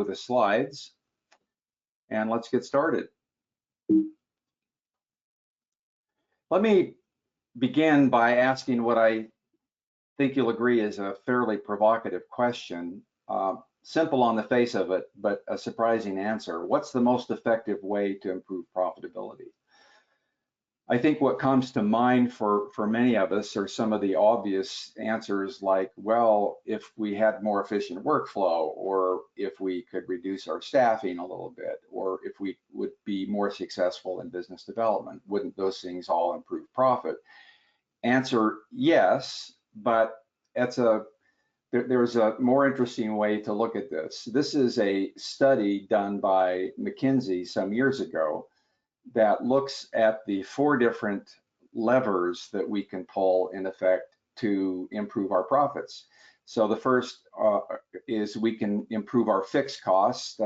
with the slides and let's get started. Let me begin by asking what I think you'll agree is a fairly provocative question. Simple on the face of it, but a surprising answer. What's the most effective way to improve profitability? I think what comes to mind for many of us are some of the obvious answers like, well, if we had more efficient workflow, or if we could reduce our staffing a little bit, or if we would be more successful in business development, wouldn't those things all improve profit? Answer, yes, but there's a more interesting way to look at this. This is a study done by McKinsey some years ago that looks at the 4 different levers that we can pull in effect to improve our profits. So the first is we can improve our fixed costs.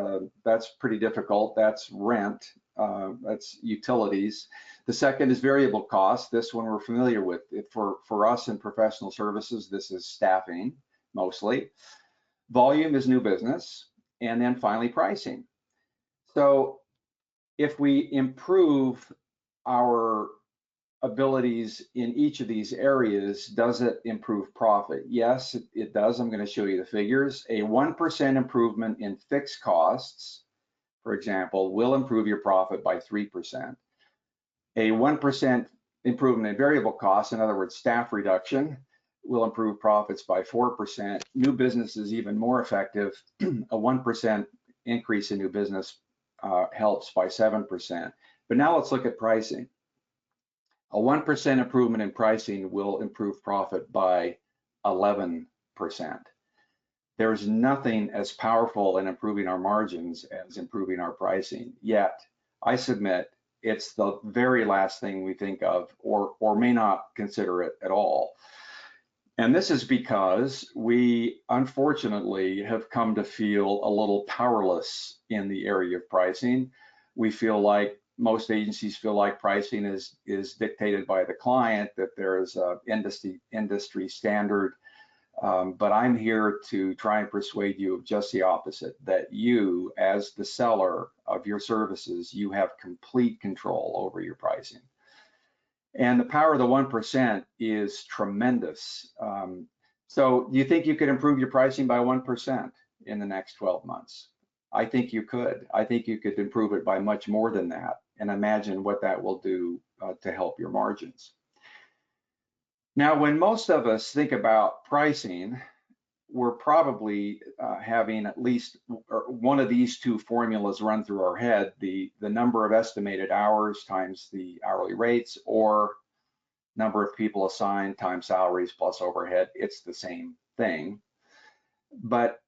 That's pretty difficult. That's rent, that's utilities. The second is variable costs. This one we're familiar with. For us in professional services, this is staffing mostly. Volume is new business. And then finally, pricing. So if we improve our abilities in each of these areas, does it improve profit? Yes, it does. I'm going to show you the figures. A 1% improvement in fixed costs, for example, will improve your profit by 3%. A 1% improvement in variable costs, in other words, staff reduction, will improve profits by 4%. New business is even more effective. A 1% increase in new business helps by 7%. But now let's look at pricing. A 1% improvement in pricing will improve profit by 11%. There's nothing as powerful in improving our margins as improving our pricing. Yet, I submit it's the very last thing we think of or may not consider it at all. And this is because we unfortunately have come to feel a little powerless in the area of pricing. We feel like most agencies feel like pricing is dictated by the client, that there is a industry standard. But I'm here to try and persuade you of just the opposite, that you, as the seller of your services, you have complete control over your pricing. And the power of the 1% is tremendous. So do you think you could improve your pricing by 1% in the next 12 months? I think you could. I think you could improve it by much more than that. And imagine what that will do to help your margins. Now, when most of us think about pricing, we're probably having at least one of these 2 formulas run through our head, the number of estimated hours times the hourly rates, or number of people assigned times salaries plus overhead. It's the same thing. But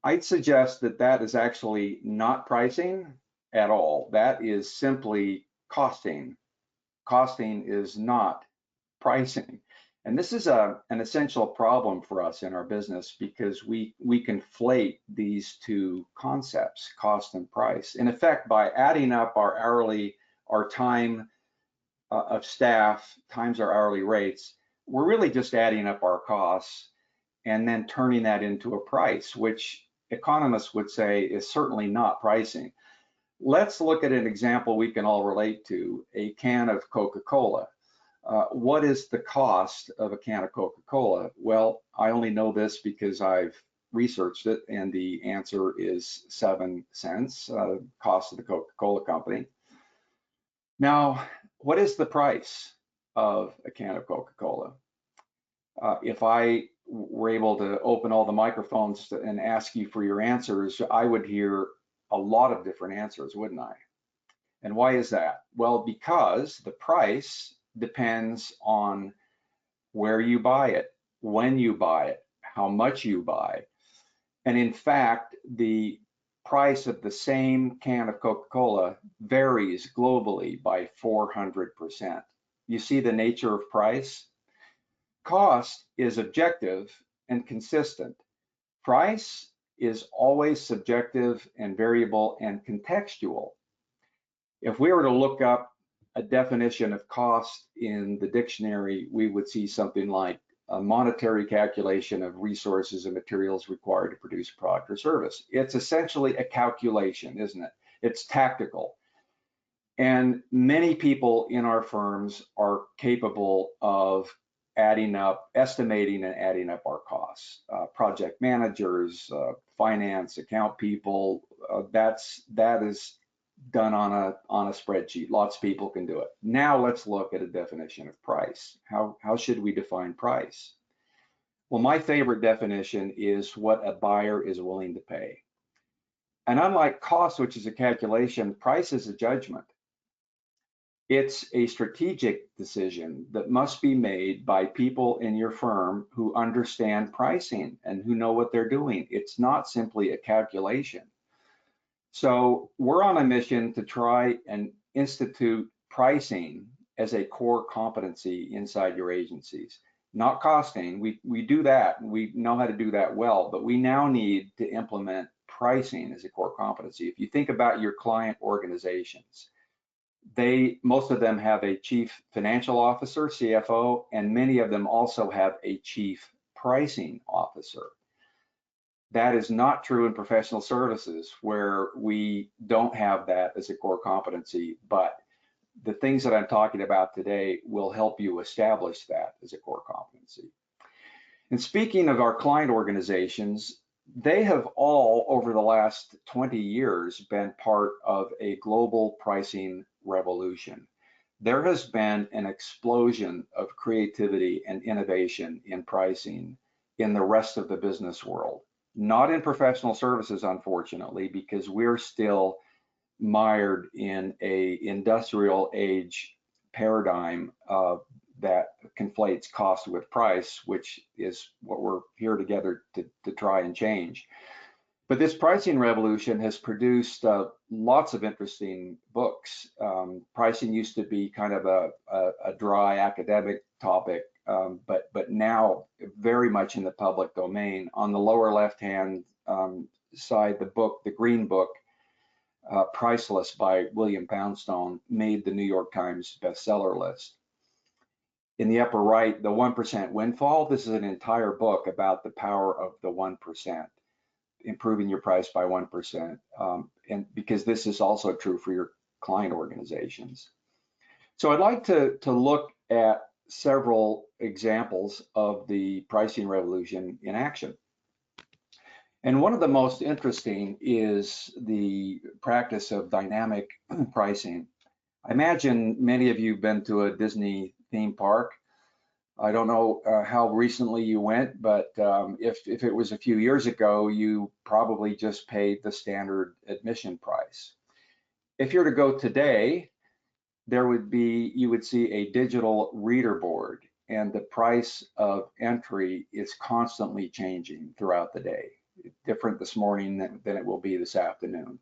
I'd suggest that that is actually not pricing at all. That is simply costing. Costing is not pricing. And this is an essential problem for us in our business because we conflate these 2 concepts, cost and price. In effect, by adding up our time of staff times our hourly rates, we're really just adding up our costs and then turning that into a price, which economists would say is certainly not pricing. Let's look at an example we can all relate to, a can of Coca-Cola. What is the cost of a can of Coca-Cola? Well, I only know this because I've researched it, and the answer is 7 cents, cost of the Coca-Cola company. Now, what is the price of a can of Coca-Cola? If I were able to open all the microphones and ask you for your answers, I would hear a lot of different answers, wouldn't I? And why is that? Well, because the price depends on where you buy it, when you buy it, how much you buy. And in fact, the price of the same can of Coca-Cola varies globally by 400%. You see the nature of price? Cost is objective and consistent. Price is always subjective and variable and contextual. If we were to look up a definition of cost in the dictionary, we would see something like a monetary calculation of resources and materials required to produce a product or service. It's essentially a calculation, isn't it? It's tactical. And many people in our firms are capable of estimating and adding up our costs. Project managers, finance, account people, that is done on a spreadsheet. Lots of people can do it. Now let's look at a definition of price. How should we define price? Well, my favorite definition is what a buyer is willing to pay. And unlike cost, which is a calculation, price is a judgment. It's a strategic decision that must be made by people in your firm who understand pricing and who know what they're doing. It's not simply a calculation. So we're on a mission to try and institute pricing as a core competency inside your agencies. Not costing, we do that, and we know how to do that well, but we now need to implement pricing as a core competency. If you think about your client organizations, most of them have a chief financial officer, CFO, and many of them also have a chief pricing officer. That is not true in professional services, where we don't have that as a core competency, but the things that I'm talking about today will help you establish that as a core competency. And speaking of our client organizations, they have all, over the last 20 years, been part of a global pricing revolution. There has been an explosion of creativity and innovation in pricing in the rest of the business world. Not in professional services, unfortunately, because we're still mired in a industrial age paradigm that conflates cost with price, which is what we're here together to try and change. But this pricing revolution has produced lots of interesting books. Pricing used to be kind of a dry academic topic, but now very much in the public domain. On the lower left-hand side, the green book, Priceless by William Poundstone, made the New York Times bestseller list. In the upper right, The 1% Windfall. This is an entire book about the power of the 1%, improving your price by 1%, and because this is also true for your client organizations. So I'd like to look at several examples of the pricing revolution in action. And one of the most interesting is the practice of dynamic pricing. I imagine many of you have been to a Disney theme park. I don't know how recently you went, but if it was a few years ago, you probably just paid the standard admission price. If you're to go today, you would see a digital reader board, and the price of entry is constantly changing throughout the day. Different this morning than it will be this afternoon.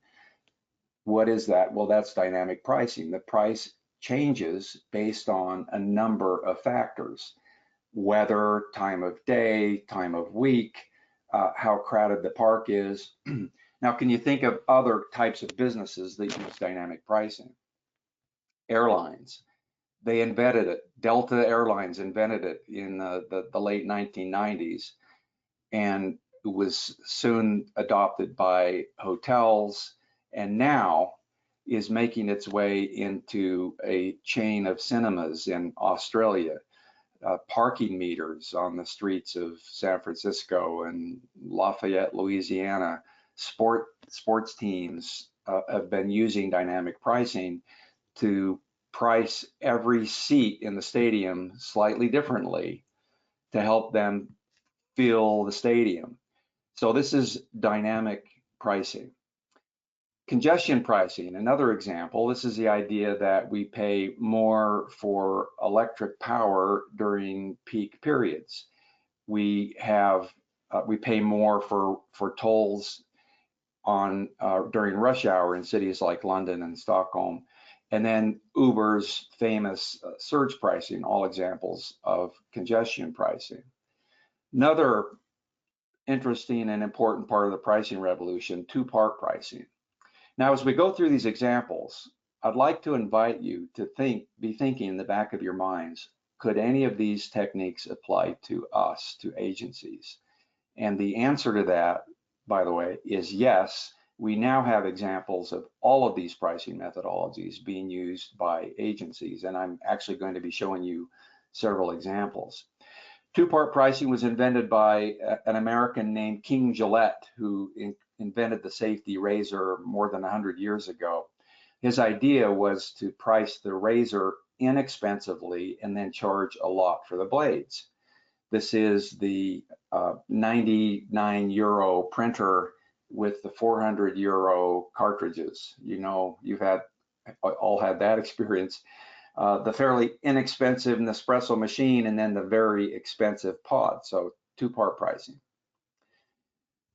What is that? Well, that's dynamic pricing. The price changes based on a number of factors: weather, time of day, time of week, how crowded the park is. Now, can you think of other types of businesses that use dynamic pricing? Airlines. They invented it. Delta Airlines invented it in the late 1990s, and it was soon adopted by hotels, and now is making its way into a chain of cinemas in Australia. Parking meters on the streets of San Francisco and Lafayette, Louisiana. Sports teams have been using dynamic pricing to price every seat in the stadium slightly differently to help them fill the stadium. So this is dynamic pricing. Congestion pricing, another example. This is the idea that we pay more for electric power during peak periods. We pay more for tolls during rush hour in cities like London and Stockholm. And then Uber's famous surge pricing, all examples of congestion pricing. Another interesting and important part of the pricing revolution, two-part pricing. Now, as we go through these examples, I'd like to invite you to be thinking in the back of your minds, could any of these techniques apply to us, to agencies? And the answer to that, by the way, is yes. We now have examples of all of these pricing methodologies being used by agencies, and I'm actually going to be showing you several examples. Two-part pricing was invented by an American named King Gillette, who invented the safety razor more than 100 years ago. His idea was to price the razor inexpensively and then charge a lot for the blades. This is the 99 euro printer with the 400 euro cartridges. You know, you've all had that experience. The fairly inexpensive Nespresso machine, and then the very expensive pod. So two-part pricing.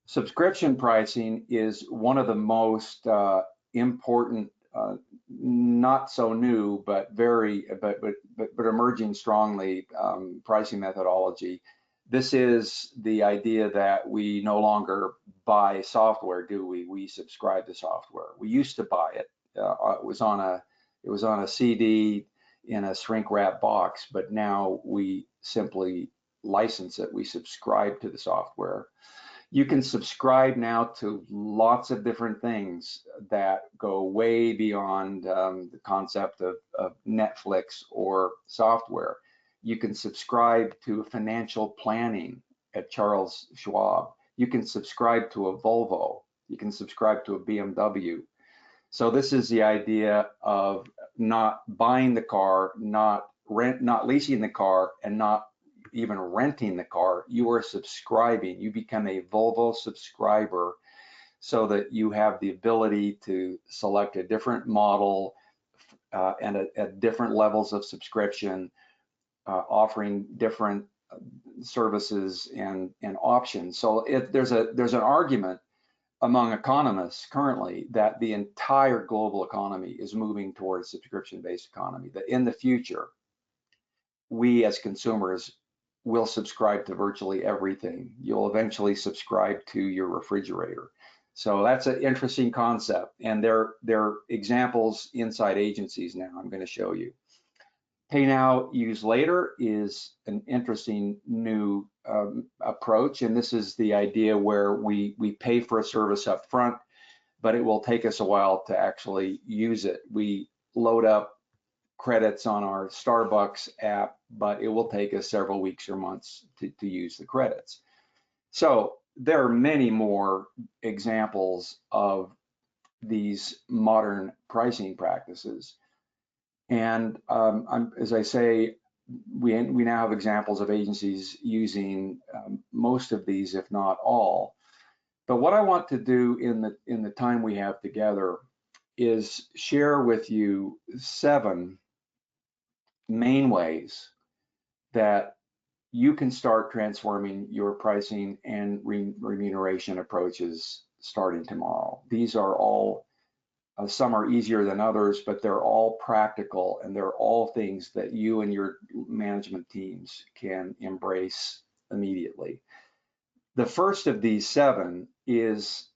Subscription pricing is one of the most important, not so new, but emerging strongly pricing methodology. This is the idea that we no longer buy software, do we? We subscribe to software. We used to buy it. It was on a CD in a shrink wrap box, but now we simply license it. We subscribe to the software. You can subscribe now to lots of different things that go way beyond the concept of Netflix or software. You can subscribe to financial planning at Charles Schwab. You can subscribe to a Volvo. You can subscribe to a BMW. So this is the idea of not buying the car, not leasing the car, and not even renting the car. You are subscribing. You become a Volvo subscriber so that you have the ability to select a different model and at different levels of subscription, offering different services and options. So there's an argument among economists currently that the entire global economy is moving towards subscription-based economy, that in the future, we as consumers will subscribe to virtually everything. You'll eventually subscribe to your refrigerator. So that's an interesting concept, and there are examples inside agencies now I'm going to show you. Pay now, use later is an interesting new approach, and this is the idea where we pay for a service up front, but it will take us a while to actually use it. We load up credits on our Starbucks app, but it will take us several weeks or months to use the credits. So there are many more examples of these modern pricing practices. And as I say, we now have examples of agencies using most of these, if not all. But what I want to do in the time we have together is share with you 7 main ways that you can start transforming your pricing and remuneration approaches starting tomorrow. These are all, some are easier than others, but they're all practical, and they're all things that you and your management teams can embrace immediately. The first of these 7 is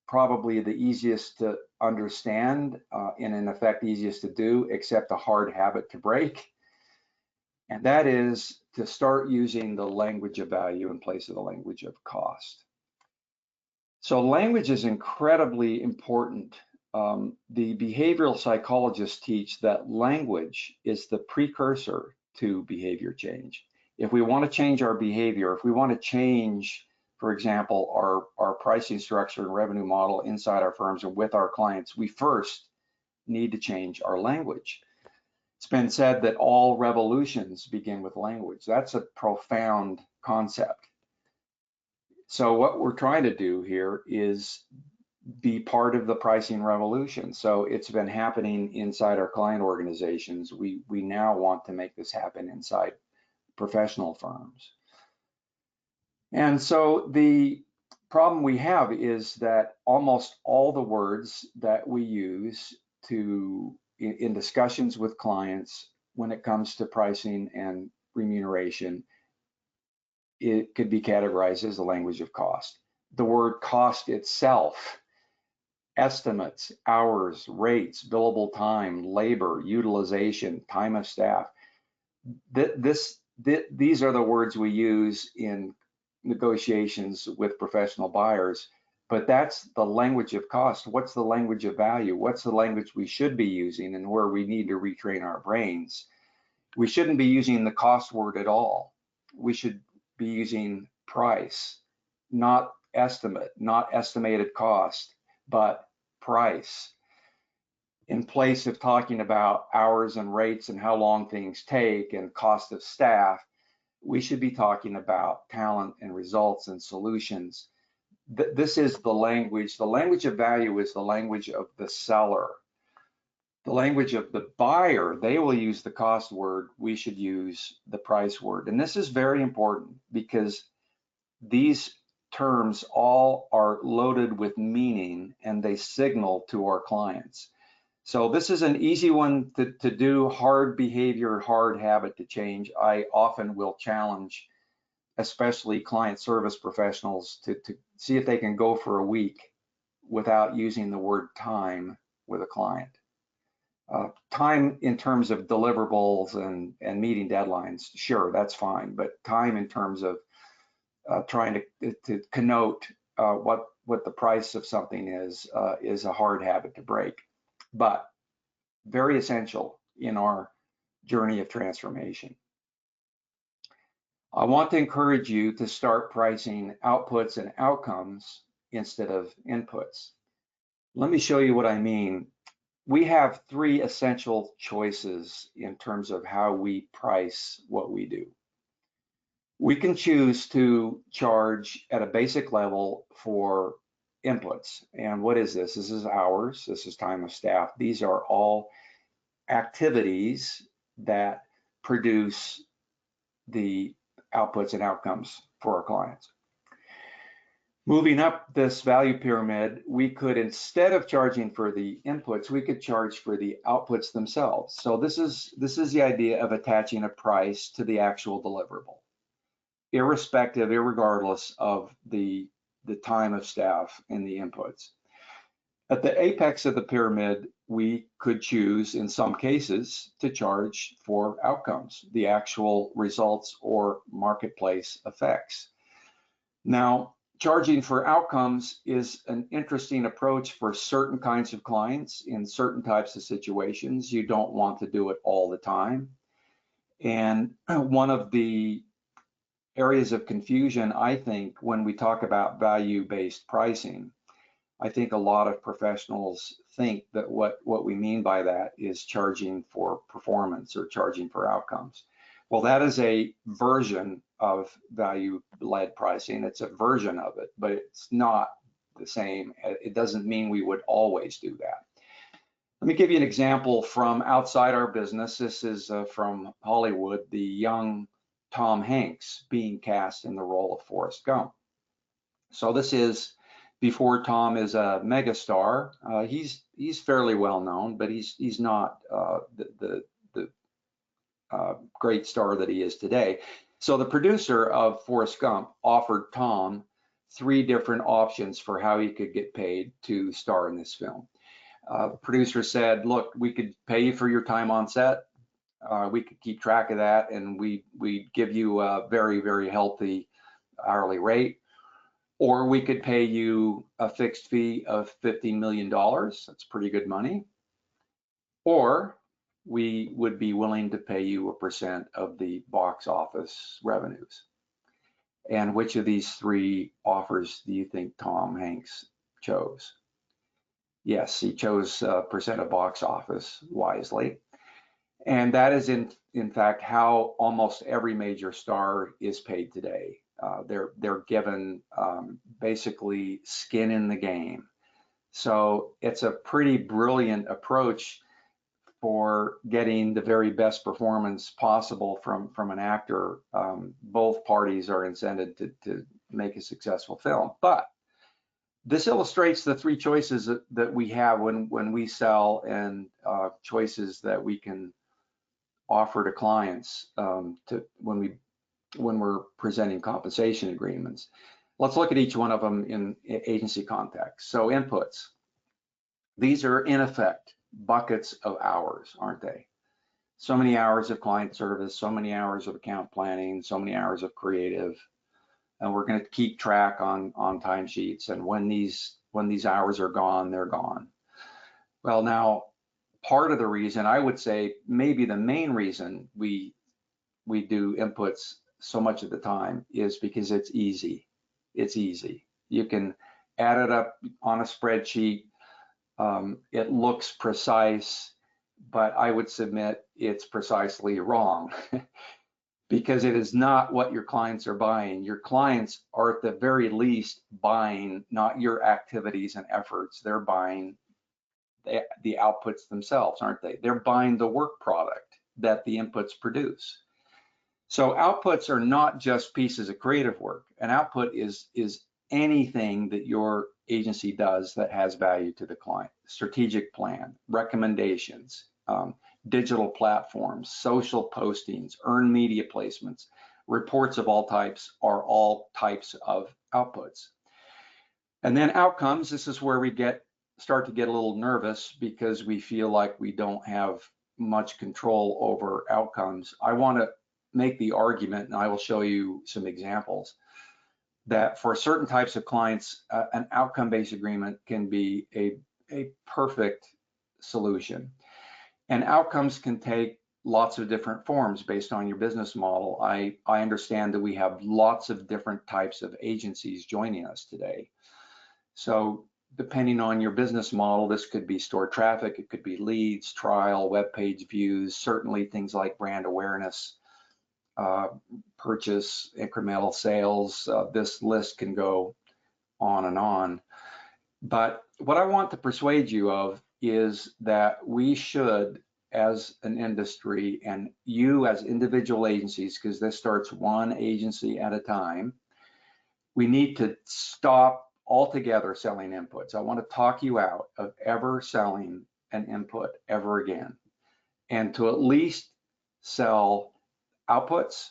probably the easiest to understand and in effect easiest to do, except a hard habit to break. And that is to start using the language of value in place of the language of cost. So language is incredibly important. The behavioral psychologists teach that language is the precursor to behavior change. If we want to change our behavior, if we want to change, for example, our pricing structure and revenue model inside our firms and with our clients, we first need to change our language. It's been said that all revolutions begin with language. That's a profound concept. So what we're trying to do here is be part of the pricing revolution. So it's been happening inside our client organizations. We now want to make this happen inside professional firms. And so the problem we have is that almost all the words that we use in discussions with clients when it comes to pricing and remuneration, it could be categorized as the language of cost. The word cost itself, estimates, hours, rates, billable time, labor, utilization, time of staff, These are the words we use in negotiations with professional buyers, but that's the language of cost. What's the language of value? What's the language we should be using and where we need to retrain our brains? We shouldn't be using the cost word at all. We should be using price, not estimate, not estimated cost, but price. In place of talking about hours and rates and how long things take and cost of staff, we should be talking about talent and results and solutions. This is the language. The language of value is the language of the seller. The language of the buyer, they will use the cost word. We should use the price word. And this is very important because these terms all are loaded with meaning and they signal to our clients. So this is an easy one to do, hard behavior, hard habit to change. I often will challenge, especially client service professionals, to see if they can go for a week without using the word time with a client. Time in terms of deliverables and meeting deadlines, sure, that's fine. But time in terms of trying to connote what the price of something is a hard habit to break, but very essential in our journey of transformation. I want to encourage you to start pricing outputs and outcomes instead of inputs. Let me show you what I mean. We have three essential choices in terms of how we price what we do. We can choose to charge at a basic level for inputs. And what is this? This is hours, this is time of staff. These are all activities that produce the outputs and outcomes for our clients. Moving up this value pyramid, we could, instead of charging for the inputs, we could charge for the outputs themselves. So this is the idea of attaching a price to the actual deliverable, irregardless of the time of staff and the inputs. At the apex of the pyramid, we could choose, in some cases, to charge for outcomes, the actual results or marketplace effects. Now, charging for outcomes is an interesting approach for certain kinds of clients in certain types of situations. You don't want to do it all the time. And one of the areas of confusion, I think, when we talk about value-based pricing, I think a lot of professionals think that what we mean by that is charging for performance or charging for outcomes. Well, that is a version of value-led pricing. It's a version of it, but it's not the same. It doesn't mean we would always do that. Let me give you an example from outside our business. This is from Hollywood, the young Tom Hanks being cast in the role of Forrest Gump. So this is before Tom is a megastar. He's fairly well known, but he's not the great star that he is today. So the producer of Forrest Gump offered Tom 3 different options for how he could get paid to star in this film. Producer said, look, we could pay you for your time on set. We could keep track of that, and we'd give you a very, very healthy hourly rate. Or we could pay you a fixed fee of $50 million. That's pretty good money. Or we would be willing to pay you a % of the box office revenues. And which of these 3 offers do you think Tom Hanks chose? Yes, he chose % of box office wisely. And that is in fact how almost every major star is paid today. They're given basically skin in the game. So it's a pretty brilliant approach for getting the very best performance possible from an actor. Both parties are incented to make a successful film. But this illustrates the 3 choices that we have when we sell, and choices that we can offer to clients when we're presenting compensation agreements. Let's look at each one of them in agency context. So inputs. These are in effect buckets of hours, aren't they? so many hours of client service, so many hours of account planning, so many hours of creative, and we're going to keep track on timesheets. And when these hours are gone, they're gone. Well, now part of the reason, I would say maybe the main reason we do inputs so much of the time is because it's easy. It's easy. You can add it up on a spreadsheet. It looks precise, but I would submit it's precisely wrong because it is not what your clients are buying. Your clients are at the very least buying not your activities and efforts. They're buying the outputs themselves, aren't they? They're buying the work product that the inputs produce. So outputs are not just pieces of creative work. An output is anything that your agency does that has value to the client. Strategic plan, recommendations, digital platforms, social postings, earned media placements, reports of all types are all types of outputs. And then outcomes, this is where we start to get a little nervous because we feel like we don't have much control over outcomes. I want to make the argument, and I will show you some examples, that for certain types of clients, an outcome-based agreement can be a perfect solution. And outcomes can take lots of different forms based on your business model. I understand that we have lots of different types of agencies joining us today. So depending on your business model, this could be store traffic, it could be leads, trial, web page views, certainly things like brand awareness, purchase, incremental sales. This list can go on and on. But what I want to persuade you of is that we should, as an industry, and you as individual agencies, because this starts one agency at a time, we need to stop altogether selling inputs. I want to talk you out of ever selling an input ever again, and to at least sell outputs,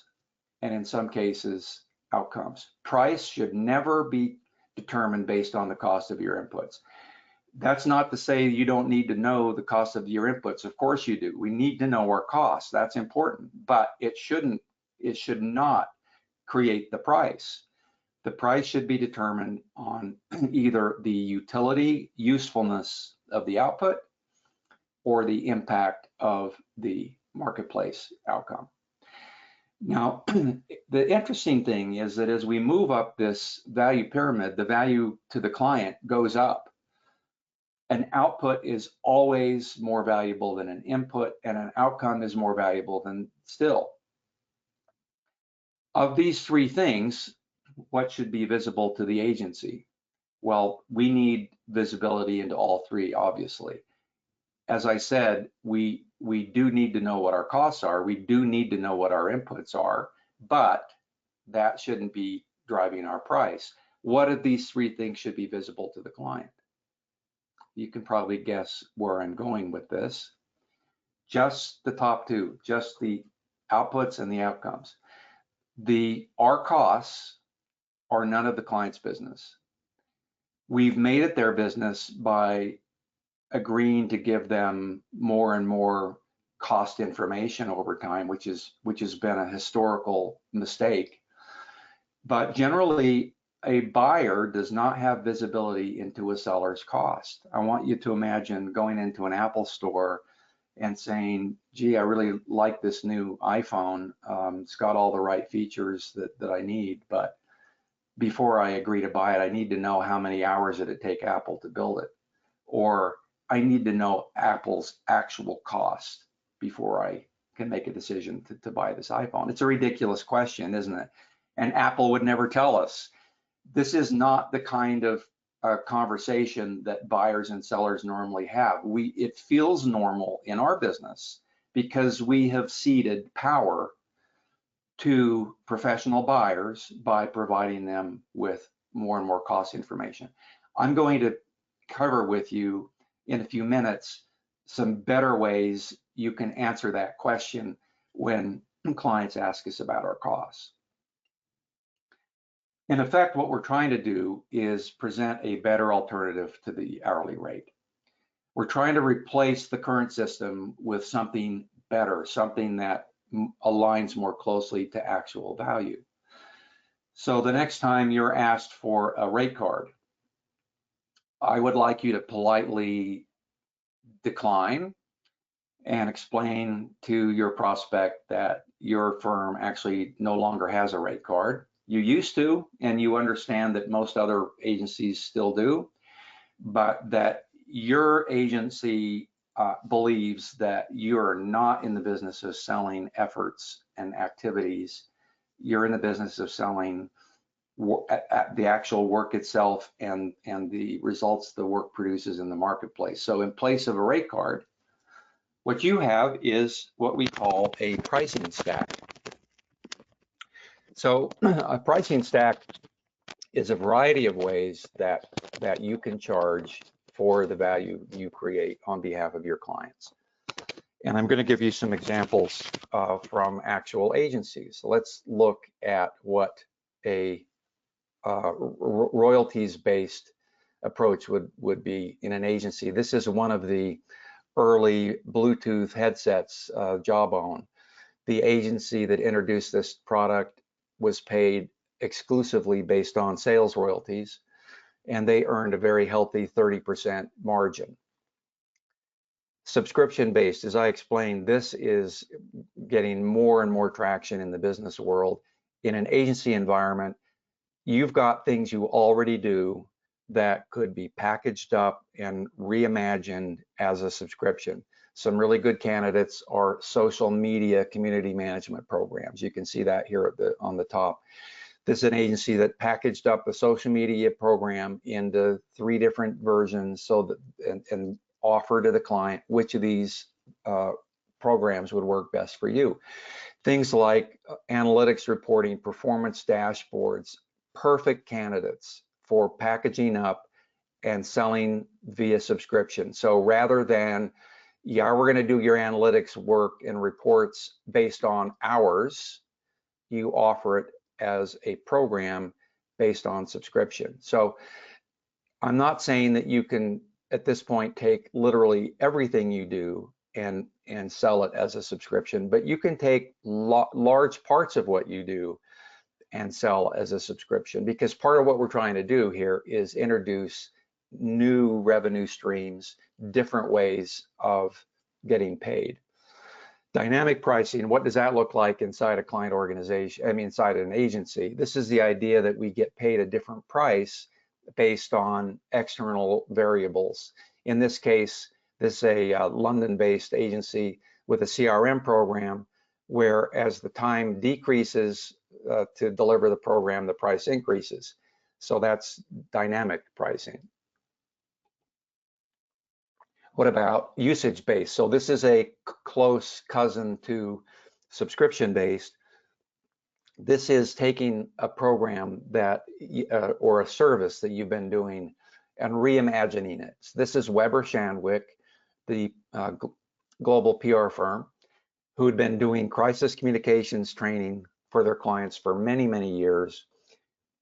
and in some cases, outcomes. Price should never be determined based on the cost of your inputs. That's not to say you don't need to know the cost of your inputs. Of course you do. We need to know our costs. That's important, but it should not create the price. The price should be determined on either the utility, usefulness of the output, or the impact of the marketplace outcome. Now, the interesting thing is that as we move up this value pyramid, the value to the client goes up. An output is always more valuable than an input, and an outcome is more valuable than still. Of these three things, what should be visible to the agency? Well, we need visibility into all three, obviously. As I said, we do need to know what our costs are. We do need to know what our inputs are, but that shouldn't be driving our price. What of these three things should be visible to the client? You can probably guess where I'm going with this. Just the top two, just the outputs and the outcomes. Our costs are none of the client's business. We've made it their business by agreeing to give them more and more cost information over time, which has been a historical mistake. But generally, a buyer does not have visibility into a seller's cost. I want you to imagine going into an Apple store and saying, gee, I really like this new iPhone. It's got all the right features that I need, but before I agree to buy it, I need to know how many hours did it take Apple to build it, or I need to know Apple's actual cost before I can make a decision to buy this iPhone. It's a ridiculous question, isn't it? And Apple would never tell us. This is not the kind of conversation that buyers and sellers normally have. It feels normal in our business because we have ceded power to professional buyers by providing them with more and more cost information. I'm going to cover with you in a few minutes some better ways you can answer that question when clients ask us about our costs. In effect, what we're trying to do is present a better alternative to the hourly rate. We're trying to replace the current system with something better, something that aligns more closely to actual value. So the next time you're asked for a rate card, I would like you to politely decline and explain to your prospect that your firm actually no longer has a rate card. You used to, and you understand that most other agencies still do, but that your agency believes that you're not in the business of selling efforts and activities. You're in the business of selling the actual work itself and the results the work produces in the marketplace. So in place of a rate card, what you have is what we call a pricing stack. So a pricing stack is a variety of ways that you can charge for the value you create on behalf of your clients. And I'm going to give you some examples from actual agencies. So let's look at what a royalties-based approach would be in an agency. This is one of the early Bluetooth headsets, Jawbone. The agency that introduced this product was paid exclusively based on sales royalties, and they earned a very healthy 30% margin. Subscription-based, as I explained, this is getting more and more traction in the business world. In an agency environment, you've got things you already do that could be packaged up and reimagined as a subscription. Some really good candidates are social media community management programs. You can see that here on the top. This is an agency that packaged up a social media program into 3 different versions so that and offer to the client which of these programs would work best for you. Things like analytics reporting, performance dashboards, perfect candidates for packaging up and selling via subscription. So rather than, yeah, we're going to do your analytics work and reports based on hours, you offer it as a program based on subscription. So I'm not saying that you can at this point take literally everything you do and sell it as a subscription, but you can take large parts of what you do and sell as a subscription, because part of what we're trying to do here is introduce new revenue streams, different ways of getting paid. Dynamic pricing, what does that look like inside a client organization, inside an agency? This is the idea that we get paid a different price based on external variables. In this case, this is a London-based agency with a CRM program where as the time decreases to deliver the program, the price increases. So that's dynamic pricing. What about usage-based? So this is a close cousin to subscription-based. This is taking a program that or a service that you've been doing and reimagining it. So this is Weber Shandwick, the global PR firm, who had been doing crisis communications training for their clients for many, many years.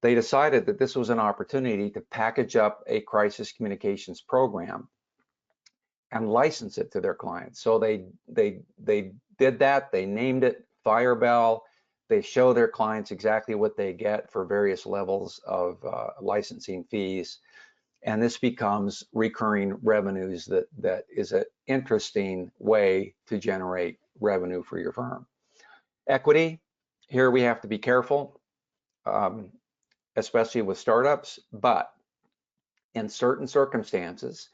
They decided that this was an opportunity to package up a crisis communications program and license it to their clients. So they did that. They named it Firebell. They show their clients exactly what they get for various levels of licensing fees. And this becomes recurring revenues that is an interesting way to generate revenue for your firm. Equity, here we have to be careful, especially with startups, but in certain circumstances,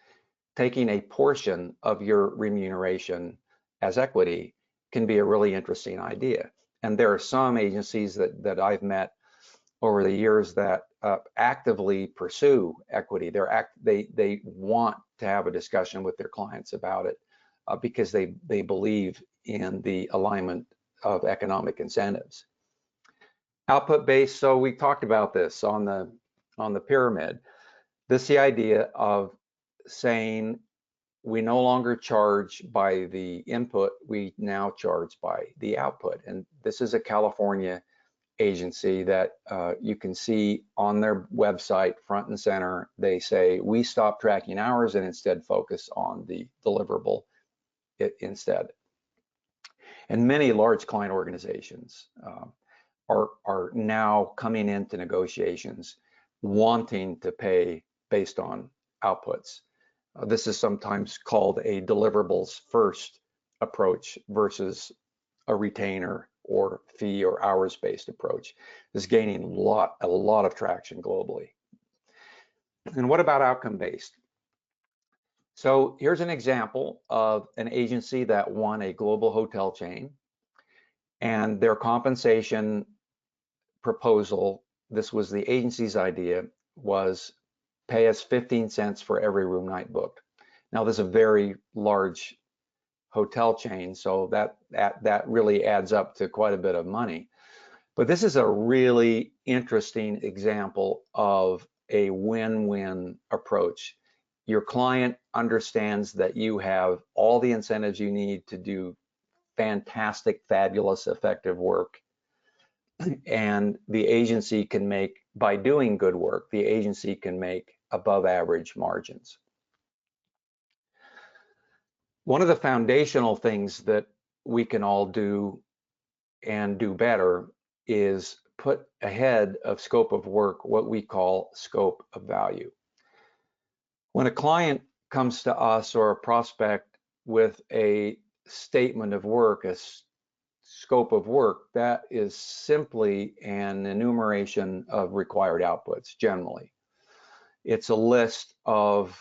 taking a portion of your remuneration as equity can be a really interesting idea. And there are some agencies that I've met over the years that actively pursue equity. They want to have a discussion with their clients about it because they believe in the alignment of economic incentives. Output-based, so we talked about this on the pyramid. This is the idea of saying we no longer charge by the input, we now charge by the output. And this is a California agency that you can see on their website front and center. They say we stop tracking hours and instead focus on the deliverable instead. And many large client organizations are now coming into negotiations wanting to pay based on outputs. This is sometimes called a deliverables first approach versus a retainer or fee or hours based approach. Is gaining a lot of traction globally. And what about outcome based? So here's an example of an agency that won a global hotel chain, and their compensation proposal, this was the agency's idea, was pay us 15 cents for every room night booked. Now there's a very large hotel chain, so that really adds up to quite a bit of money. But this is a really interesting example of a win-win approach. Your client understands that you have all the incentives you need to do fantastic, fabulous, effective work. And the agency can make, by doing good work, the agency can make above average margins. One of the foundational things that we can all do and do better is put ahead of scope of work what we call scope of value. When a client comes to us or a prospect with a statement of work, a scope of work, that is simply an enumeration of required outputs generally. It's a list of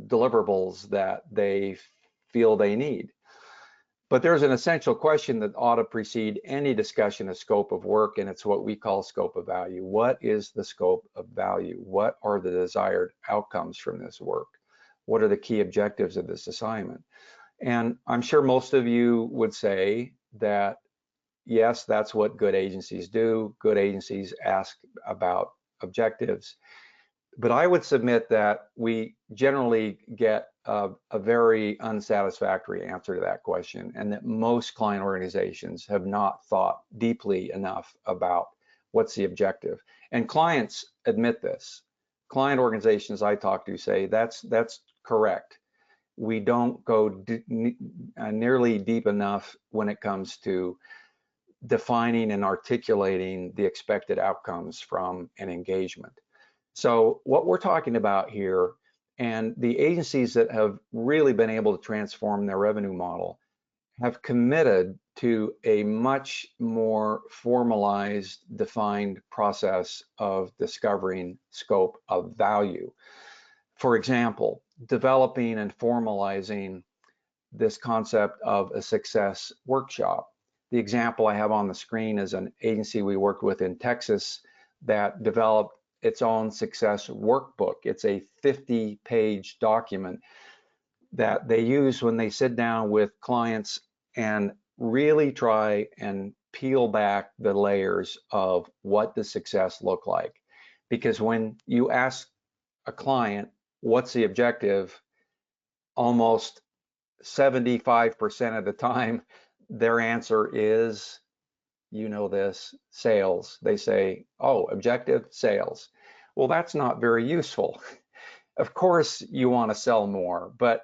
deliverables that they feel they need. But there's an essential question that ought to precede any discussion of scope of work, and it's what we call scope of value. What is the scope of value? What are the desired outcomes from this work? What are the key objectives of this assignment? And I'm sure most of you would say that, yes, that's what good agencies do. Good agencies ask about objectives. But I would submit that we generally get a very unsatisfactory answer to that question, and that most client organizations have not thought deeply enough about what's the objective. And clients admit this. Client organizations I talk to say that's correct. We don't go nearly deep enough when it comes to defining and articulating the expected outcomes from an engagement. So what we're talking about here, and the agencies that have really been able to transform their revenue model have committed to a much more formalized, defined process of discovering scope of value. For example, developing and formalizing this concept of a success workshop. The example I have on the screen is an agency we worked with in Texas that developed its own success workbook. It's a 50-page document that they use when they sit down with clients and really try and peel back the layers of what does success look like. Because when you ask a client, what's the objective, almost 75% of the time, their answer is, you know this, sales. They say, oh, objective, sales. Well, that's not very useful. Of course, you want to sell more, but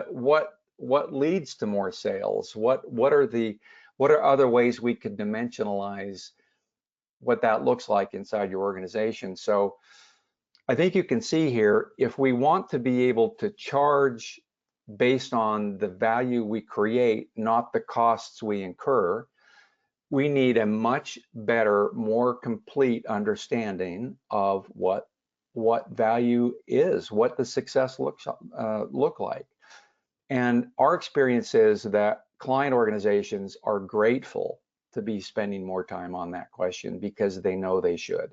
what leads to more sales? What are other ways we could dimensionalize what that looks like inside your organization? So I think you can see here, if we want to be able to charge based on the value we create, not the costs we incur, we need a much better, more complete understanding of what value is, what the success look like. And our experience is that client organizations are grateful to be spending more time on that question because they know they should.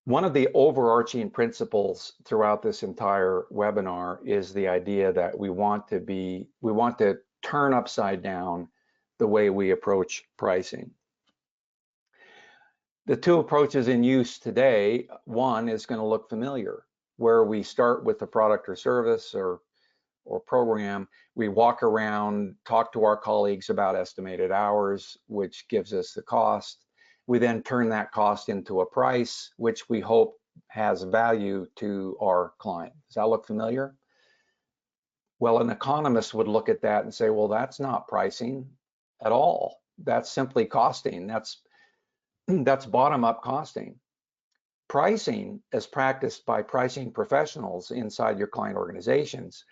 One of the overarching principles throughout this entire webinar is the idea that we want to turn upside down the way we approach pricing. The two approaches in use today, one is going to look familiar, where we start with a product or service or program. We walk around, talk to our colleagues about estimated hours, which gives us the cost. We then turn that cost into a price, which we hope has value to our client. Does that look familiar? Well, an economist would look at that and say, well, that's not pricing at all. That's simply costing. That's bottom-up costing. Pricing, as practiced by pricing professionals inside your client organizations,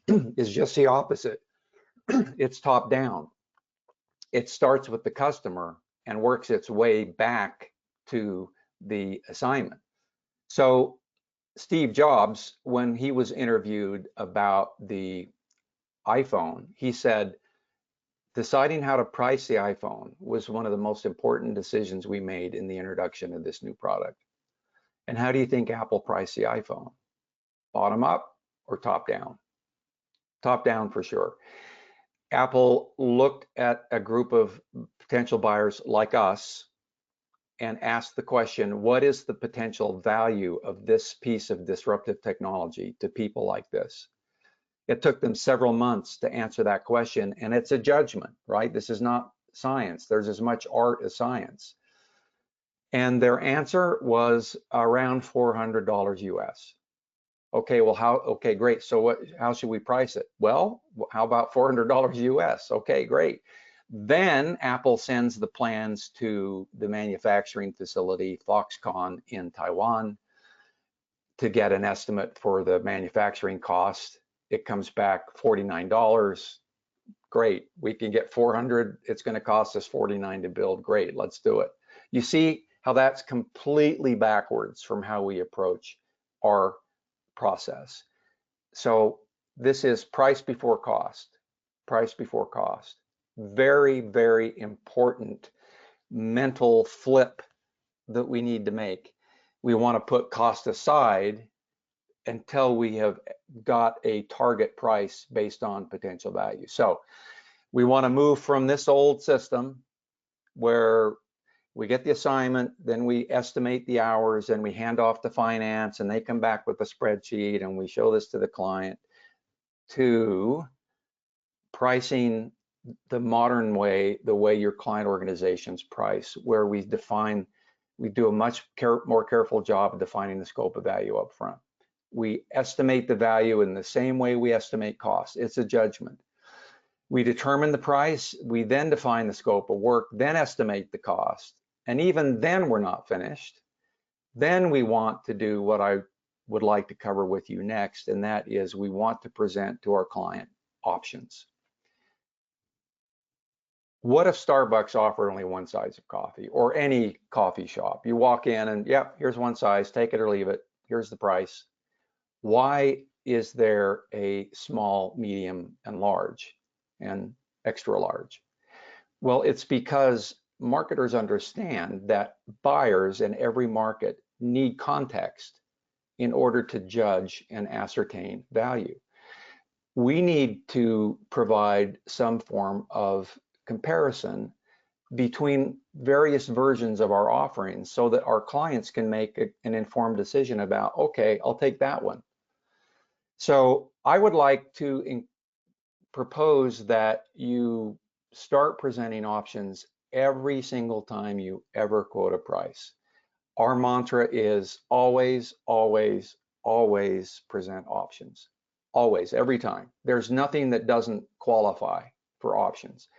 is just the opposite. It's top-down. It starts with the customer and works its way back to the assignment. So Steve Jobs, when he was interviewed about the iPhone, he said, deciding how to price the iPhone was one of the most important decisions we made in the introduction of this new product. And how do you think Apple priced the iPhone? Bottom up or top down? Top down for sure. Apple looked at a group of potential buyers like us and asked the question, what is the potential value of this piece of disruptive technology to people like this? It took them several months to answer that question, and it's a judgment, right? This is not science. There's as much art as science. And their answer was around $400 US. Okay, well, okay, great. So how should we price it? Well, how about $400 US? Okay, great. Then Apple sends the plans to the manufacturing facility, Foxconn in Taiwan, to get an estimate for the manufacturing cost. It comes back $49. Great, we can get 400. It's going to cost us 49 to build. Great, let's do it. You see how that's completely backwards from how we approach our process. So this is price before cost. Price before cost. Very, very important mental flip that we need to make. We want to put cost aside until we have got a target price based on potential value. So we want to move from this old system where we get the assignment, then we estimate the hours, and we hand off to finance, and they come back with a spreadsheet, and we show this to the client, to pricing the modern way, the way your client organizations price, where we do a much more careful job of defining the scope of value up front. We estimate the value in the same way we estimate costs. It's a judgment. We determine the price, we then define the scope of work, then estimate the cost. And even then we're not finished. Then we want to do what I would like to cover with you next, and that is we want to present to our client options. What if Starbucks offered only one size of coffee, or any coffee shop? You walk in and, yep, here's one size, take it or leave it, here's the price. Why is there a small, medium, and large, and extra large? Well, it's because marketers understand that buyers in every market need context in order to judge and ascertain value. We need to provide some form of comparison between various versions of our offerings so that our clients can make an informed decision about, okay, I'll take that one. So I would like to propose that you start presenting options every single time you ever quote a price. Our mantra is always, always, always present options. Always, every time. There's nothing that doesn't qualify for options.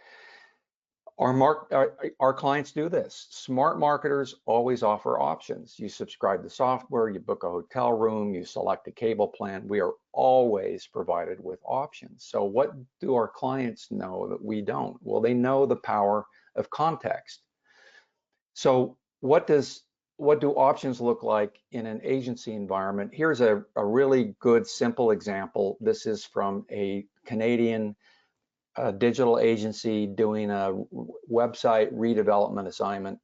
Our clients do this. Smart marketers always offer options. You subscribe to software, you book a hotel room, you select a cable plan. We are always provided with options. So what do our clients know that we don't? Well, they know the power of context. So what do options look like in an agency environment? Here's a really good, simple example. This is from a Canadian digital agency doing a website redevelopment assignment.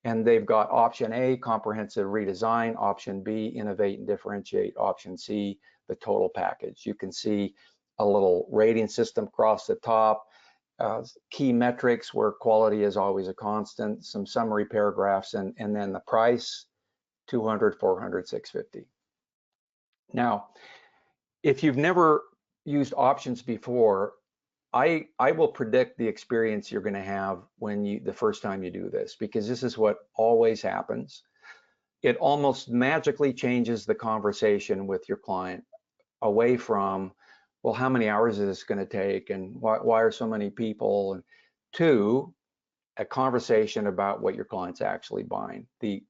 And they've got option A, comprehensive redesign, option B, innovate and differentiate, option C, the total package. You can see a little rating system across the top, key metrics where quality is always a constant, some summary paragraphs, and then the price, 200, 400, 650. Now, if you've never used options before, I will predict the experience you're going to have when the first time you do this, because this is what always happens. It almost magically changes the conversation with your client away from, well, how many hours is this going to take, and why are so many people? And two, a conversation about what your client's actually buying, the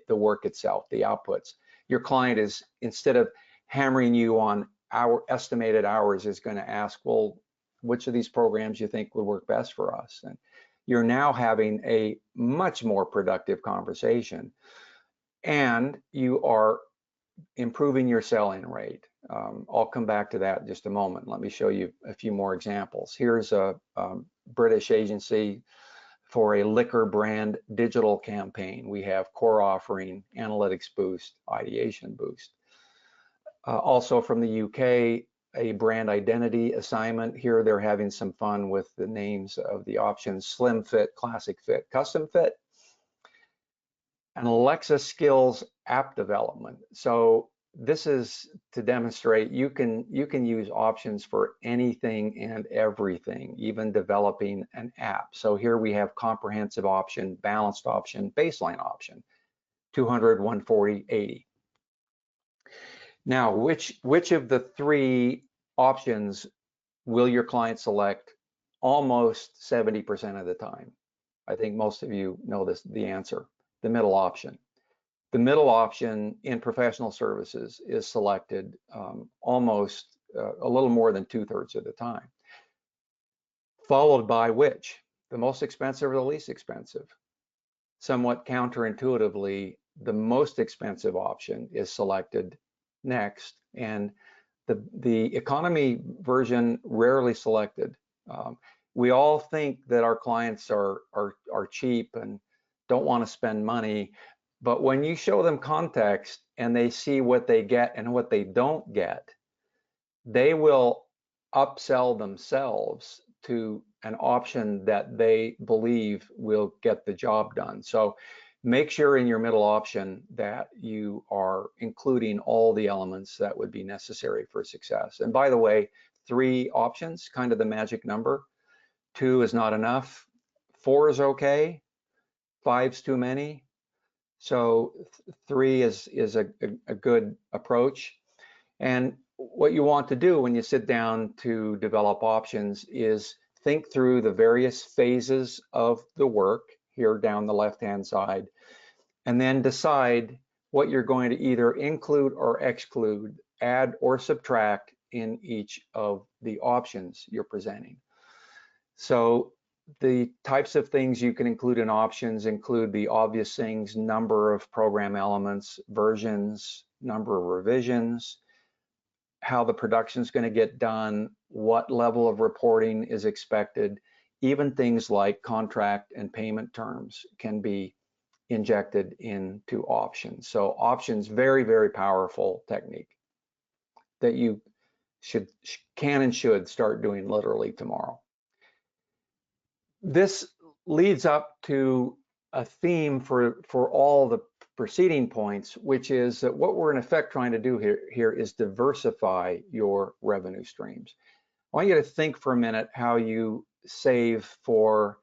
work itself, the outputs. Your client is, instead of hammering you on our estimated hours, is going to ask, well, which of these programs you think would work best for us? And you're now having a much more productive conversation, and you are improving your sell-in rate. I'll come back to that in just a moment. Let me show you a few more examples. Here's a British agency for a liquor brand digital campaign. We have core offering, analytics boost, ideation boost. Also from the UK, a brand identity assignment. Here they're having some fun with the names of the options: slim fit, classic fit, custom fit. And Alexa skills app development. So this is to demonstrate you can use options for anything and everything, even developing an app. So here we have comprehensive option, balanced option, baseline option, 200, 140, 80. Now, which of the three options will your client select almost 70% of the time? I think most of you know the answer, the middle option. The middle option in professional services is selected almost a little more than 2/3 of the time. Followed by which? The most expensive or the least expensive? Somewhat counterintuitively, the most expensive option is selected next, and the economy version rarely selected. We all think that our clients are cheap and don't want to spend money, but when you show them context and they see what they get and what they don't get, they will upsell themselves to an option that they believe will get the job done. So make sure in your middle option that you are including all the elements that would be necessary for success. And by the way, 3 options, kind of the magic number. 2 is not enough. 4 is okay. 5's too many. So 3 is a good approach. And what you want to do when you sit down to develop options is think through the various phases of the work here down the left-hand side, and then decide what you're going to either include or exclude, add or subtract in each of the options you're presenting. So the types of things you can include in options include the obvious things: number of program elements, versions, number of revisions, how the production is going to get done, what level of reporting is expected. Even things like contract and payment terms can be injected into options. So options, very, very powerful technique that you can and should start doing literally tomorrow. This leads up to a theme for all the preceding points, which is that what we're in effect trying to do here is diversify your revenue streams. I want you to think for a minute how you save for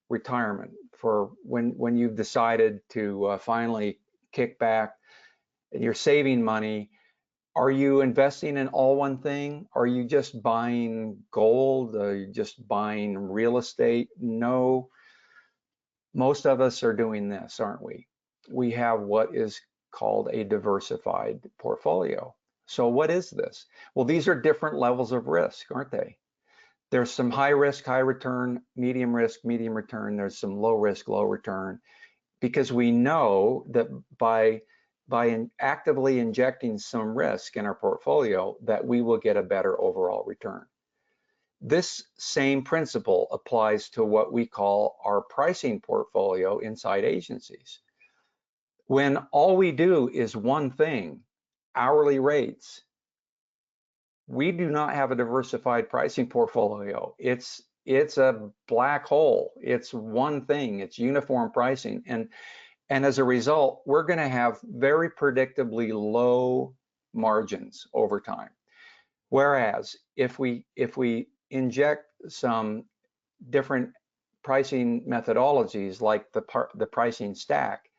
retirement, for when you've decided to finally kick back and you're saving money. Are you investing in all one thing? Are you just buying gold? Are you just buying real estate? No. Most of us are doing this, aren't we? We have what is called a diversified portfolio. So what is this? Well, these are different levels of risk, aren't they? There's some high risk, high return, medium risk, medium return. There's some low risk, low return, because we know that by actively injecting some risk in our portfolio, that we will get a better overall return. This same principle applies to what we call our pricing portfolio inside agencies. When all we do is one thing, hourly rates, we do not have a diversified pricing portfolio. It's a black hole. It's one thing. It's uniform pricing, and as a result, we're going to have very predictably low margins over time. Whereas if we inject some different pricing methodologies, like the pricing stack,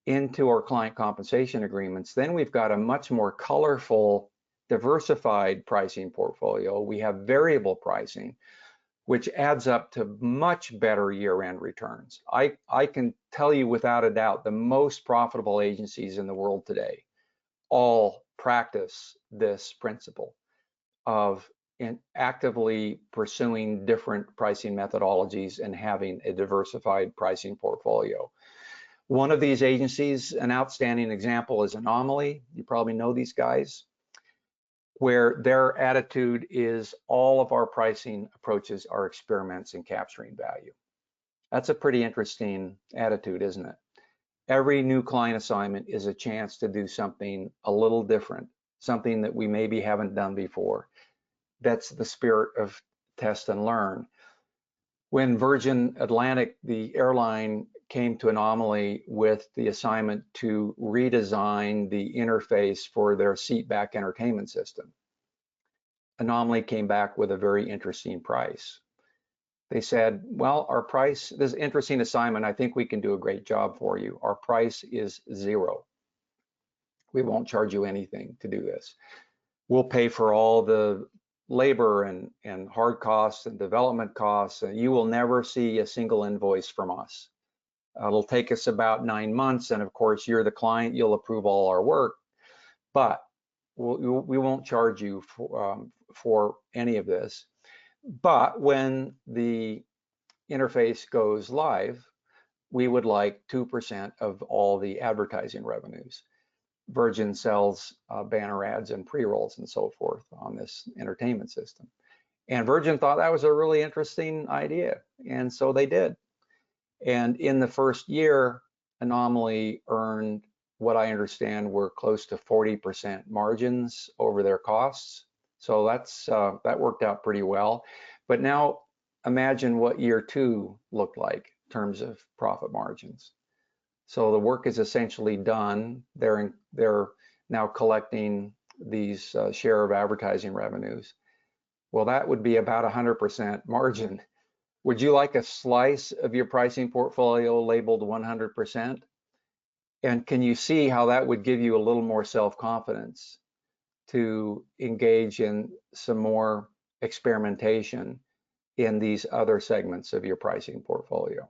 into our client compensation agreements, then we've got a much more colorful diversified pricing portfolio, we have variable pricing, which adds up to much better year-end returns. I can tell you without a doubt, the most profitable agencies in the world today all practice this principle of actively pursuing different pricing methodologies and having a diversified pricing portfolio. One of these agencies, an outstanding example, is Anomaly. You probably know these guys, where their attitude is all of our pricing approaches are experiments in capturing value. That's a pretty interesting attitude, isn't it? Every new client assignment is a chance to do something a little different, something that we maybe haven't done before. That's the spirit of test and learn. When Virgin Atlantic, the airline, came to Anomaly with the assignment to redesign the interface for their seatback entertainment system, Anomaly came back with a very interesting price. They said, well, our price, this interesting assignment, I think we can do a great job for you. Our price is $0. We won't charge you anything to do this. We'll pay for all the labor and hard costs and development costs, and you will never see a single invoice from us. It'll take us about 9 months, and of course, you're the client, you'll approve all our work, but we won't charge you for any of this. But when the interface goes live, we would like 2% of all the advertising revenues. Virgin sells banner ads and pre-rolls and so forth on this entertainment system. And Virgin thought that was a really interesting idea, and so they did. And in the first year, Anomaly earned what I understand were close to 40% margins over their costs. So that worked out pretty well. But now imagine what year 2 looked like in terms of profit margins. So the work is essentially done. They're now collecting these share of advertising revenues. Well, that would be about 100% margin. Would you like a slice of your pricing portfolio labeled 100%? And can you see how that would give you a little more self-confidence to engage in some more experimentation in these other segments of your pricing portfolio?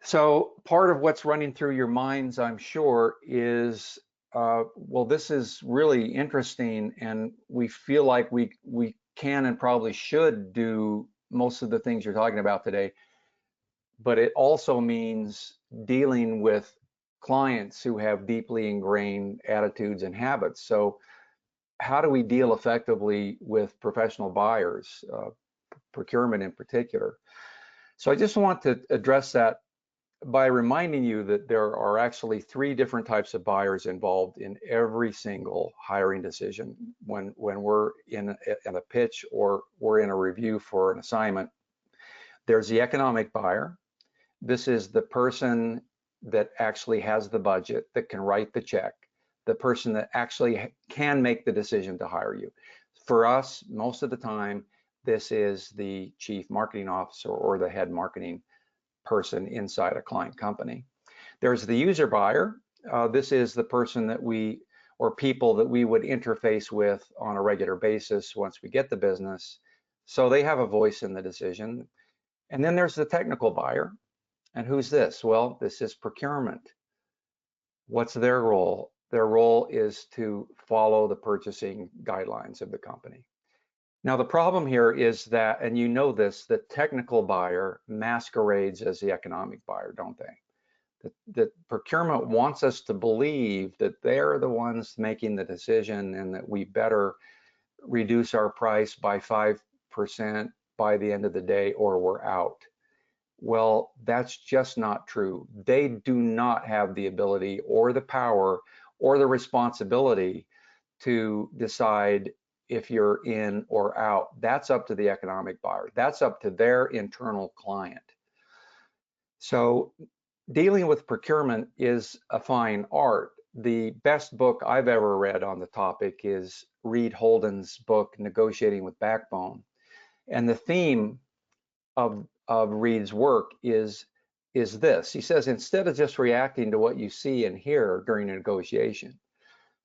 So part of what's running through your minds, I'm sure, is, well, this is really interesting, and we feel like we can and probably should do most of the things you're talking about today, but it also means dealing with clients who have deeply ingrained attitudes and habits. So how do we deal effectively with professional buyers, procurement in particular? So I just want to address that by reminding you that there are actually 3 different types of buyers involved in every single hiring decision when we're in a pitch or we're in a review for an assignment. There's the economic buyer. This is the person that actually has the budget, that can write the check, the person that actually can make the decision to hire you. For us, most of the time, this is the chief marketing officer or the head marketing person inside a client company. There's the user buyer. This is the person that we, or people that we would interface with on a regular basis once we get the business. So they have a voice in the decision. And then there's the technical buyer. And who's this? Well, this is procurement. What's their role? Their role is to follow the purchasing guidelines of the company. Now, the problem here is that, and you know this, the technical buyer masquerades as the economic buyer, don't they? The procurement wants us to believe that they're the ones making the decision and that we better reduce our price by 5% by the end of the day or we're out. Well, that's just not true. They do not have the ability or the power or the responsibility to decide if you're in or out. That's up to the economic buyer. That's up to their internal client. So dealing with procurement is a fine art. The best book I've ever read on the topic is Reed Holden's book, Negotiating with Backbone. And the theme of Reed's work is this. He says, instead of just reacting to what you see and hear during a negotiation,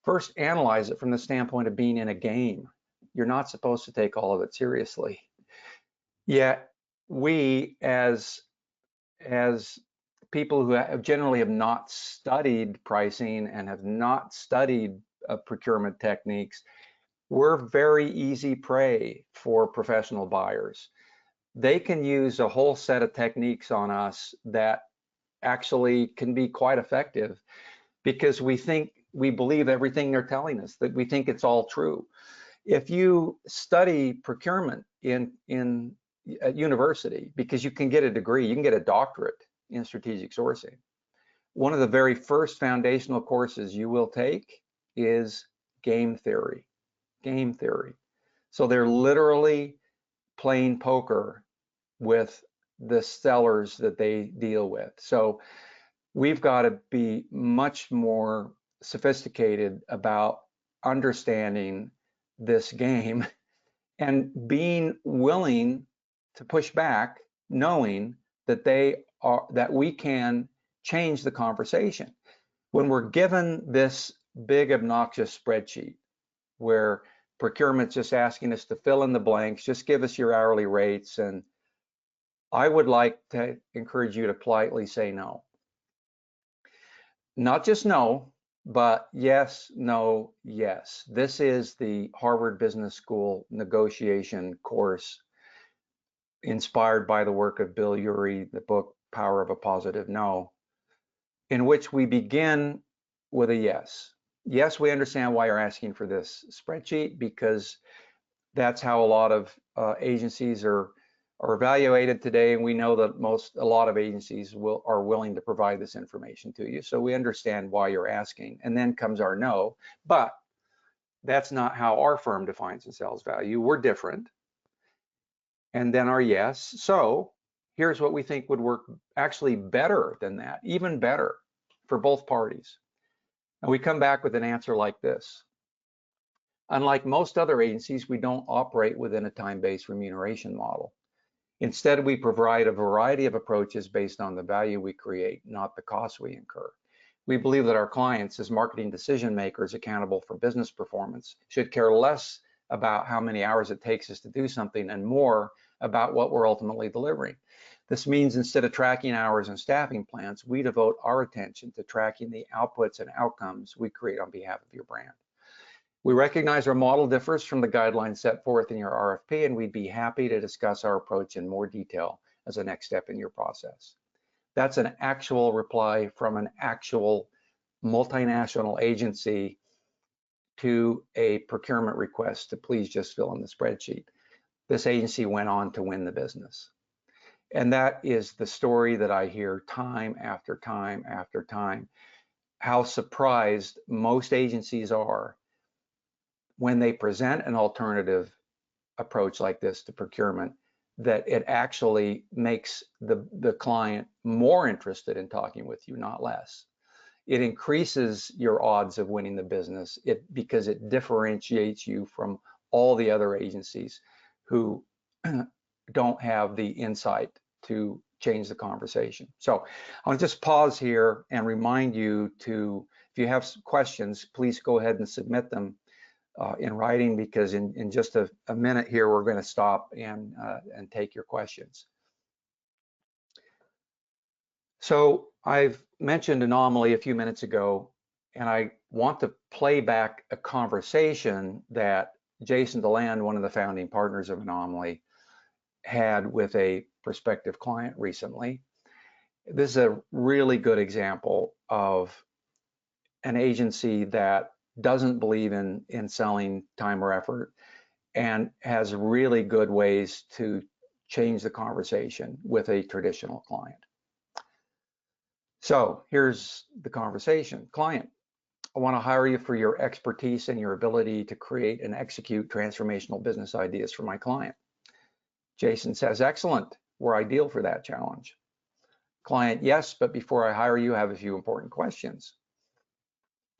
First, analyze it from the standpoint of being in a game. You're not supposed to take all of it seriously. Yet we, as people who generally have not studied pricing and have not studied procurement techniques, we're very easy prey for professional buyers. They can use a whole set of techniques on us that actually can be quite effective because we believe everything they're telling us, that we think it's all true. If you study procurement at university, because you can get a degree, you can get a doctorate in strategic sourcing. One of the very first foundational courses you will take is game theory. Game theory. So they're literally playing poker with the sellers that they deal with. So we've got to be much more sophisticated about understanding this game and being willing to push back, knowing that that we can change the conversation. When we're given this big obnoxious spreadsheet where procurement's just asking us to fill in the blanks, just give us your hourly rates, and I would like to encourage you to politely say no. Not just no, but yes, no, yes. This is the Harvard Business School negotiation course inspired by the work of Bill Ury, the book Power of a Positive No, in which we begin with a yes. Yes, we understand why you're asking for this spreadsheet, because that's how a lot of agencies are evaluated today, and we know that a lot of agencies are willing to provide this information to you. So we understand why you're asking. And then comes our no, but that's not how our firm defines and sells value. We're different. And then our yes. So here's what we think would work actually better than that, even better for both parties. And we come back with an answer like this. Unlike most other agencies, we don't operate within a time-based remuneration model. Instead, we provide a variety of approaches based on the value we create, not the costs we incur. We believe that our clients, as marketing decision makers accountable for business performance, should care less about how many hours it takes us to do something and more about what we're ultimately delivering. This means instead of tracking hours and staffing plans, we devote our attention to tracking the outputs and outcomes we create on behalf of your brand. We recognize our model differs from the guidelines set forth in your RFP, and we'd be happy to discuss our approach in more detail as a next step in your process. That's an actual reply from an actual multinational agency to a procurement request to please just fill in the spreadsheet. This agency went on to win the business. And that is the story that I hear time after time after time, how surprised most agencies are when they present an alternative approach like this to procurement, that it actually makes the client more interested in talking with you, not less. It increases your odds of winning the business because it differentiates you from all the other agencies who don't have the insight to change the conversation. So I'll just pause here and remind you to, if you have questions, please go ahead and submit them in writing, because in just a minute here, we're going to stop and take your questions. So I've mentioned Anomaly a few minutes ago, and I want to play back a conversation that Jason Deland, one of the founding partners of Anomaly, had with a prospective client recently. This is a really good example of an agency that doesn't believe in selling time or effort and has really good ways to change the conversation with a traditional client. So here's the conversation. Client, I want to hire you for your expertise and your ability to create and execute transformational business ideas for my client. Jason says, excellent, we're ideal for that challenge. Client, yes, but before I hire you, I have a few important questions.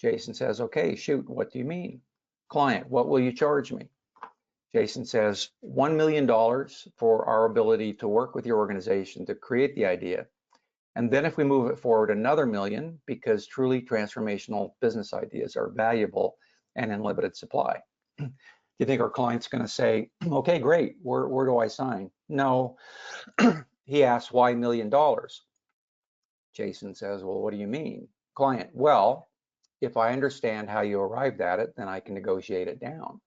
Jason says, okay, shoot, what do you mean? Client, what will you charge me? Jason says, $1 million for our ability to work with your organization to create the idea And then if we move it forward another million, because truly transformational business ideas are valuable and in limited supply. Do you think our client's going to say, okay, great, where do I sign? No. He asks, why $1 million? Jason says, well, what do you mean? Client, well, if I understand how you arrived at it, then I can negotiate it down.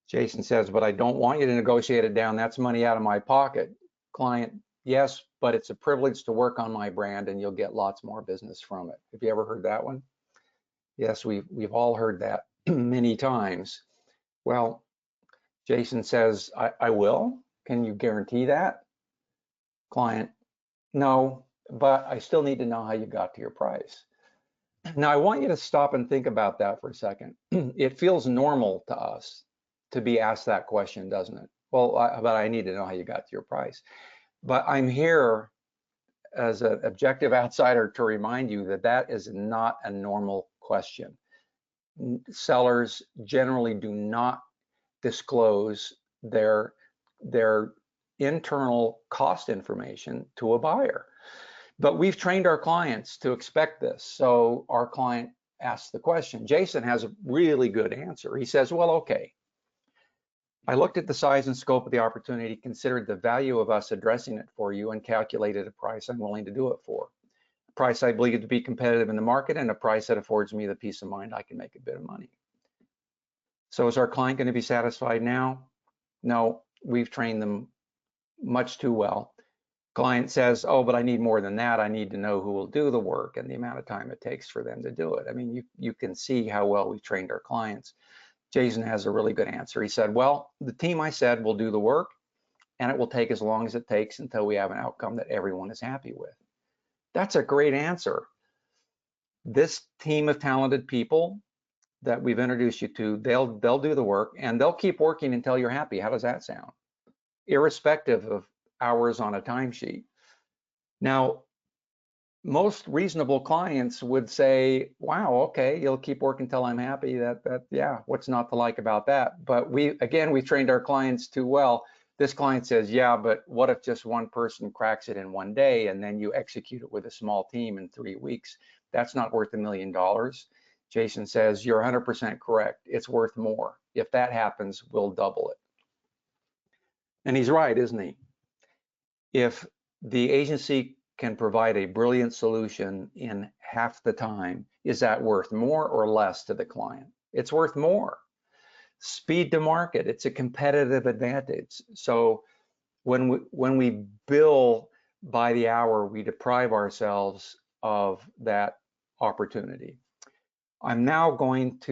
Jason says, but I don't want you to negotiate it down. That's money out of my pocket. Client, yes, but it's a privilege to work on my brand and you'll get lots more business from it. Have you ever heard that one? Yes, we've all heard that many times. Well, Jason says, I will. Can you guarantee that? Client, no, but I still need to know how you got to your price. Now, I want you to stop and think about that for a second. It feels normal to us to be asked that question, doesn't it? Well, but I need to know how you got to your price. But I'm here as an objective outsider to remind you that that is not a normal question. Sellers generally do not disclose their internal cost information to a buyer. But we've trained our clients to expect this. So our client asks the question. Jason has a really good answer. He says, well, okay, I looked at the size and scope of the opportunity, considered the value of us addressing it for you, and calculated a price I'm willing to do it for. A price I believe to be competitive in the market and a price that affords me the peace of mind I can make a bit of money. So is our client going to be satisfied now? No, we've trained them much too well. Client says, oh, but I need more than that. I need to know who will do the work and the amount of time it takes for them to do it. I mean, you can see how well we've trained our clients. Jason has a really good answer. He said, well, the team I said will do the work and it will take as long as it takes until we have an outcome that everyone is happy with. That's a great answer. This team of talented people that we've introduced you to, they'll do the work and they'll keep working until you're happy. How does that sound? Irrespective of hours on a timesheet. Now, most reasonable clients would say, wow, okay, you'll keep working until I'm happy. Yeah, what's not to like about that? But we trained our clients too well. This client says, yeah, but what if just one person cracks it in one day and then you execute it with a small team in 3 weeks? That's not worth $1 million. Jason says, you're 100% correct. It's worth more. If that happens, we'll double it. And he's right, isn't he? If the agency can provide a brilliant solution in half the time, is that worth more or less to the client? It's worth more. Speed to market, it's a competitive advantage. So when we bill by the hour, we deprive ourselves of that opportunity. I'm now going to